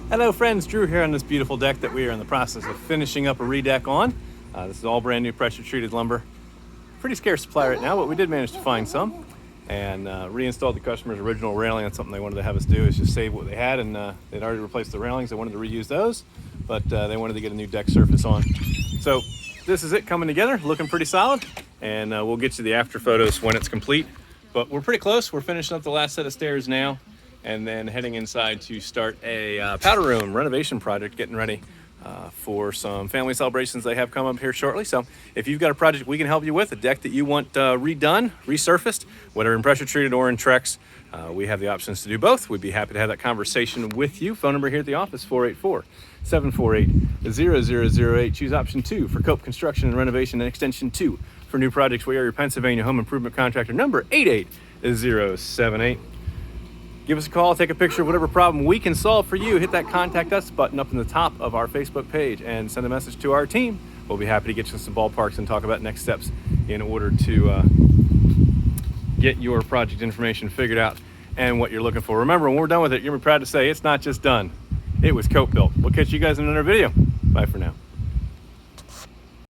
Hello friends, Drew here on this beautiful deck that we are in the process of finishing up a redeck on. This is all brand new pressure treated lumber. Pretty scarce supply right now, but we did manage to find some and reinstalled the customer's original railing. That's something they wanted to have us do, is just save what they had, and they'd already replaced the railings. They wanted to reuse those, but they wanted to get a new deck surface on. So this is it coming together, looking pretty solid, and we'll get you the after photos when it's complete. But we're pretty close. We're finishing up the last set of stairs now, and then heading inside to start a powder room renovation project, getting ready for some family celebrations they have come up here shortly. So if you've got a project we can help you with, a deck that you want redone, resurfaced, whether in pressure treated or in Trex, we have the options to do both. We'd be happy to have that conversation with you. Phone number here at the office, 484-748-0008. Choose option 2 for Cope Construction and Renovation, and extension 2 for new projects. We are your Pennsylvania home improvement contractor, number 88078. Give us a call, take a picture of whatever problem we can solve for you. Hit that contact us button up in the top of our Facebook page and send a message to our team. We'll be happy to get you some ballparks and talk about next steps in order to get your project information figured out and what you're looking for. Remember, when we're done with it, you're gonna be proud to say it's not just done. It was Cope built. We'll catch you guys in another video. Bye for now.